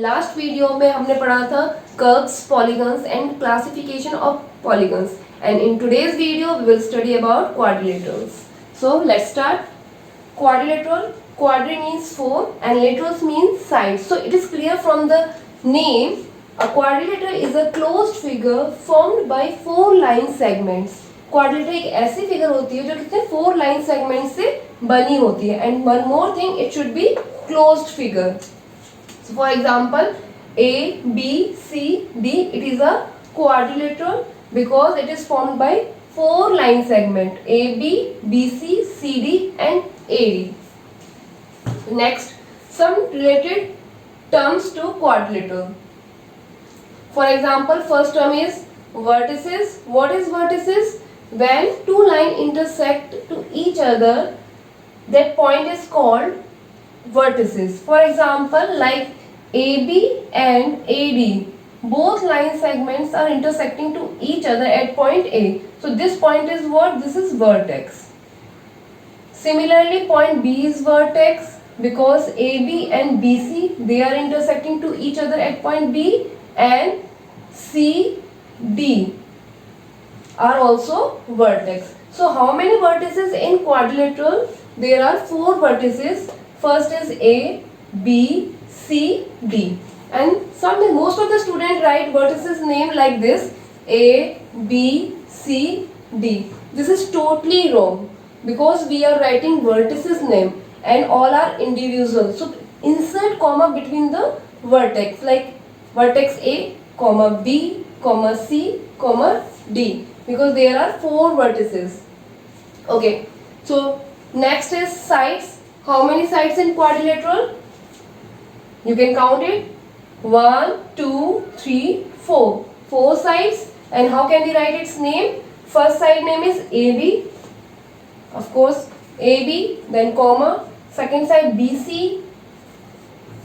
Last video में हमने पढ़ा था curves, polygons and classification of polygons, and in today's video we will study about quadrilaterals. So let's start. Quadrilateral, quadri means four and laterals means sides. So it is clear from the name, a quadrilateral is a closed figure formed by four line segments. Quadrilateral एक ऐसी figure होती है जो कितने four line segment से बनी होती है. And one more thing, it should be closed figure. So for example, A, B, C, D, it is a quadrilateral because it is formed by four line segment AB, BC, CD and AD. Next, some related terms to quadrilateral. For example, first term is vertices. What is vertices? When two lines intersect to each other, that point is called vertices. For example, like AB and AD, both line segments are intersecting to each other at point A. So this point is what? This is vertex. Similarly, point B is vertex because AB and BC, they are intersecting to each other at point B, and CD are also vertex. So how many vertices in quadrilateral? There are four vertices. First is A, B, C, D, and most of the students write vertices name like this: A, B, C, D. This is totally wrong because we are writing vertices name and all are individual. So insert comma between the vertex, like vertex A, comma B, comma C, comma D, because there are four vertices. Okay, so next is sides. How many sides in quadrilateral? You can count it. 1, 2, 3, 4. 4 sides. And how can we write its name? First side name is AB. Of course, AB, then comma. Second side BC.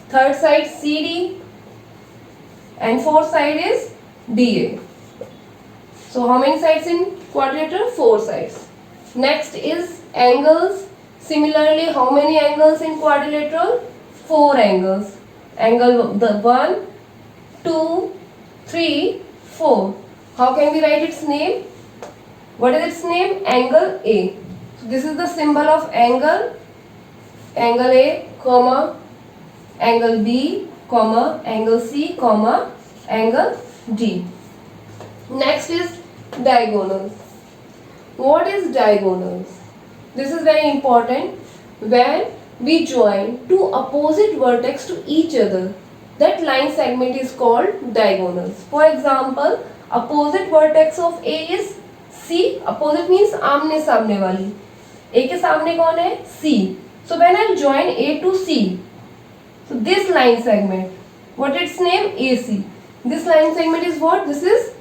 Third side CD. And fourth side is DA. So how many sides in quadrilateral? 4 sides. Next is angles. Similarly, how many angles in quadrilateral? 4 angles. Angle the 1, 2, 3, 4. How can we write its name? What is its name? Angle A. So this is the symbol of angle. Angle A, comma, angle B, comma, angle C, comma, angle D. Next is diagonals. What is diagonals? This is very important. When we join two opposite vertex to each other, that line segment is called diagonals. For example, opposite vertex of A is C. Opposite means आमने सामने वाली. A के सामने कौन है? C. So when I join A to C, so this line segment, what its name? AC. This line segment is what? This is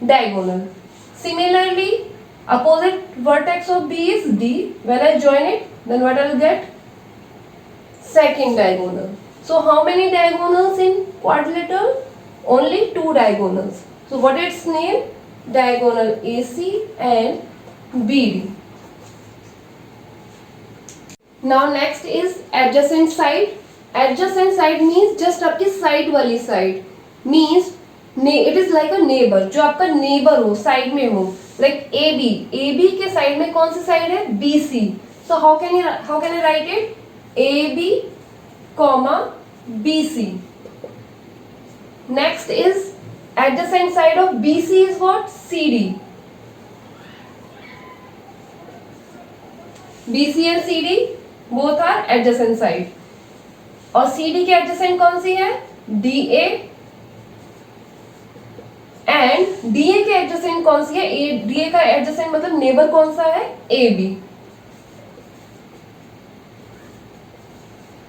diagonal. Similarly, opposite vertex of B is D. When I join it, then what I will get? Second diagonal. So how many diagonals in quadrilateral? Only 2 diagonals. So what is its name? Diagonal AC and BD. Now next is adjacent side. Adjacent side means just आपकी side वाली side. Means it is like a neighbor. जो आपका neighbor हो, side में हो. Like AB. AB के side में कौन सी side है? BC. So how can I write it? AB, comma, BC. Next is adjacent side of BC is what? CD. BC and CD both are adjacent side. और CD के adjacent कौन सी है? DA. And DA के adjacent कौन सी है? DA का adjacent मतलब neighbor कौन सा है? AB.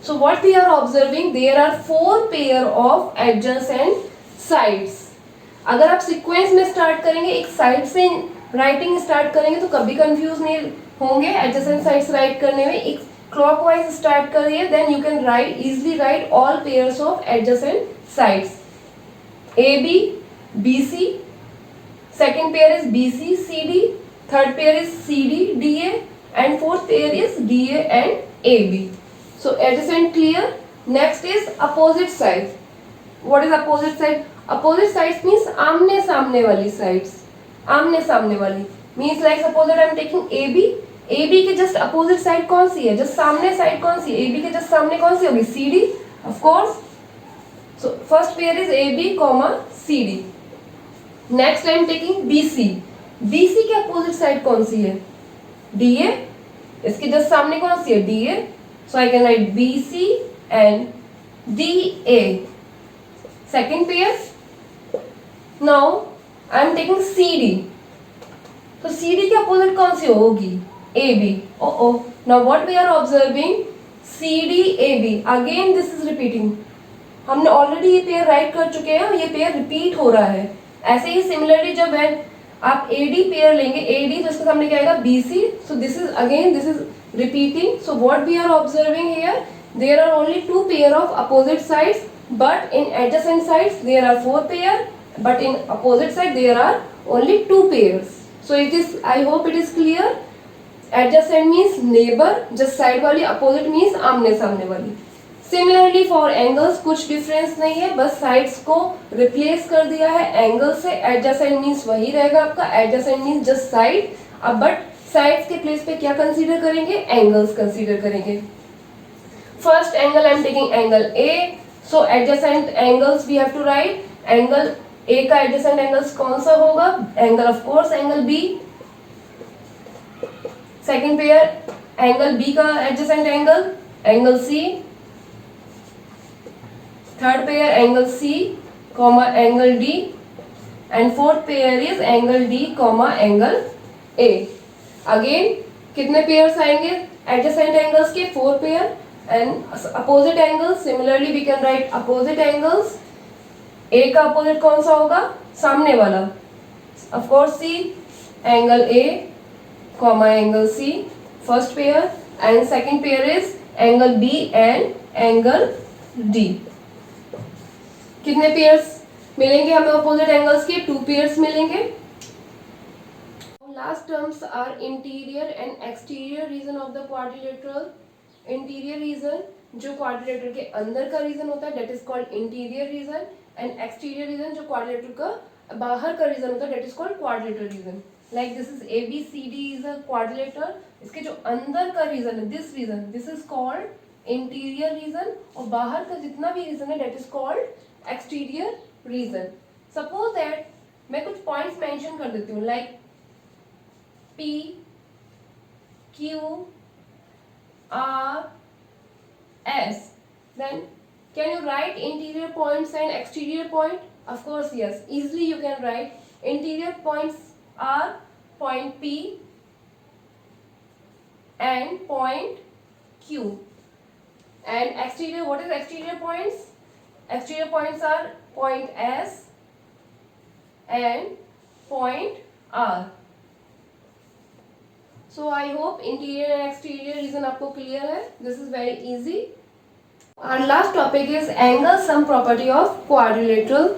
So what we are observing, there are 4 pair of adjacent sides. अगर आप सीक्वेंस में स्टार्ट करेंगे, एक साइड से राइटिंग स्टार्ट करेंगे तो कभी कंफ्यूज नहीं होंगे एडजेसेंट साइड्स राइट करने में. एक क्लॉकवाइज स्टार्ट करिए, then you can write easily write all pairs of adjacent sides. AB, BC, second pair is BC, CD, third pair is CD, DA, and fourth pair is DA and AB. So adjacent clear. Next is opposite side. What is opposite side? Opposite sides means आमने सामने वाली sides, आमने सामने वाली means like suppose that I am taking A B, A B के just opposite side कौन सी है? जस्ट सामने साइड कौन सी? ए बी के जस्ट सामने कौन सी होगी? C D, of course. So first pair is A B comma C D. Next I am taking B C, B C के अपोजिट साइड कौन सी है? डी ए, इसके जस्ट सामने कौन सी है? D A. So I can write B C and D A. Second pair. Now I am taking C D, तो सी डी के अपोजिट कौन सी होगी? A B. Oh now what we are observing? C D A B. Again this is repeating. हमने already ये pair write कर चुके हैं, ये पेयर रिपीट हो रहा है. ऐसे ही सिमिलरली जब आप ए डी पेयर लेंगे, ए डी तो इसके सामने क्या आएगा? B C. So this is again this is repeating. So what we are observing here? There are only two pair of opposite sides, but in adjacent sides there are four pair, but in opposite side there are only two pairs. So it is, I hope it is clear. Adjacent means neighbor, just side वाली. opposite means आमने सामने वाली. Similarly for angles कुछ difference नहीं है, बस sides को replace कर दिया है angle से. adjacent means वही रहेगा आपका, adjacent means just side. अब but sides के place पे क्या consider करेंगे? angles consider करेंगे. First angle I am taking angle A. So adjacent angles we have to write. angle ए का एडजेसेंट एंगल्स कौन सा होगा? Angle of course angle B. Second pair angle B का adjacent angle angle C. Third pair angle C comma angle D. And fourth pair is angle D comma angle A. Again कितने pairs आएंगे adjacent angles के? 4 pair. And opposite angles similarly we can write opposite angles. A का opposite कौन सा होगा? सामने वाला, of course C. Angle A comma angle C, first pair. And second pair is angle B and angle D. कितने pairs मिलेंगे हमें opposite angles के? 2 पेयर्स मिलेंगे. Last terms are interior and exterior region of the quadrilateral. Interior region जो quadrilateral के अंदर का region होता है, that is called interior region. And exterior region जो क्वाड्रिलेटरल का बाहर का रीजन होता है, that is called quadrilateral region. Like this is A B C D is a quadrilateral. इसके जो अंदर का रीजन है, this region, this is called interior region. और बाहर का जितना भी रीजन है, that is called exterior region. Suppose that मैं कुछ पॉइंट्स मेंशन कर देती हूँ, like P, Q, R, S. Then can you write interior points and exterior point? Of course, yes. Easily you can write. Interior points are point P and point Q. And exterior, what is exterior points? Exterior points are point S and point R. So I hope interior and exterior reason आपको clear है. This is very easy. Our last topic is angle sum property of quadrilateral.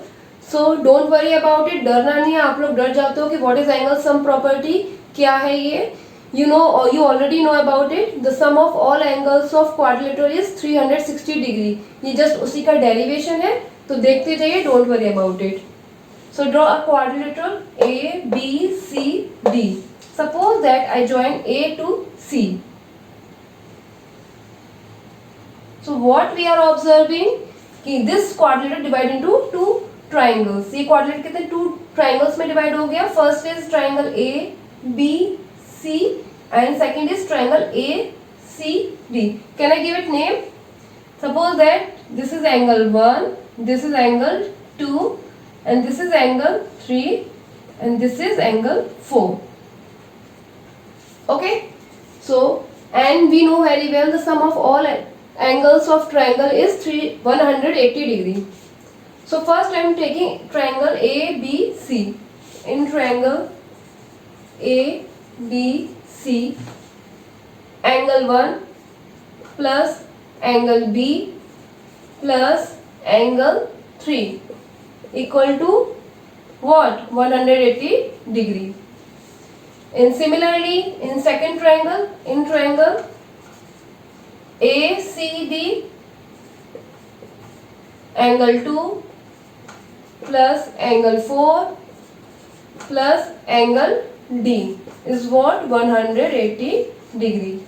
So don't worry about it. डरना नहीं है. आप लोग डर जाते हो कि what is angle sum property, क्या है ये? You know, or you already know about it. The sum of all angles of quadrilateral is 360 degree. ये just उसी का derivation है, तो देखते जाइए. Don't worry about it. So draw a quadrilateral A, B, C, D. Suppose that I join A to C. So what we are observing कि this quadrilateral divide into 2 triangles. ये quadrilateral कितने 2 triangles में divide हो गया. First is triangle A, B, C and second is triangle A, C, D. Can I give it name? Suppose that this is angle 1, this is angle 2 and this is angle 3 and this is angle 4. Okay, so and we know very well the sum of all angles of triangle is 180 degree. So first I am taking triangle A B C. In triangle A B C, angle 1 plus angle B plus angle 3 equal to what? 180 degree. And similarly in second triangle, in triangle ACD, angle 2 plus angle 4 plus angle D is what? 180 degree.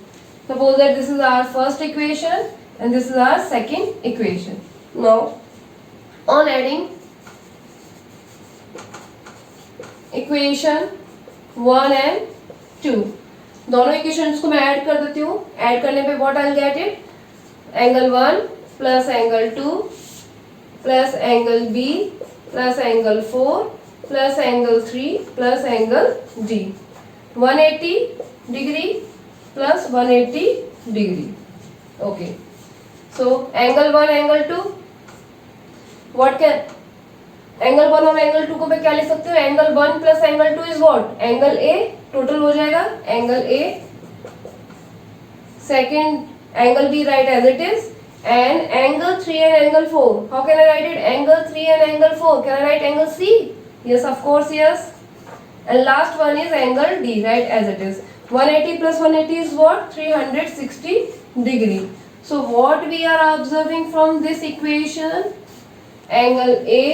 Suppose that this is our first equation and this is our second equation. Now on adding equation 1 and 2, दोनों equations को मैं add कर देती हूँ. Add करने पे what I'll get it? Angle 1 plus angle 2 plus angle B plus angle 4 plus angle 3 plus angle D. 180 degree plus 180 degree. Okay. So angle 1, angle 2. What can angle 1 और angle 2 को मैं क्या लिख सकती हूँ? Angle 1 plus angle 2 is what? Angle A. Total हो जाएगा angle A. Second angle B right as it is. And angle 3 and angle 4. How can I write it? Angle 3 and angle 4. Can I write angle C? Yes, of course, yes. And last one is angle D, right, as it is. 180 plus 180 is what? 360 degree. So what we are observing from this equation? Angle A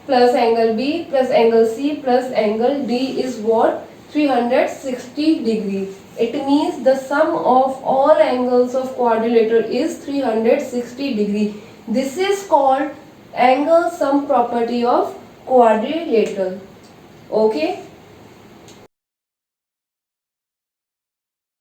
plus angle B plus angle C plus angle D is what? 360 degree. It means the sum of all angles of quadrilateral is 360 degree. This is called angle sum property of quadrilateral. Okay.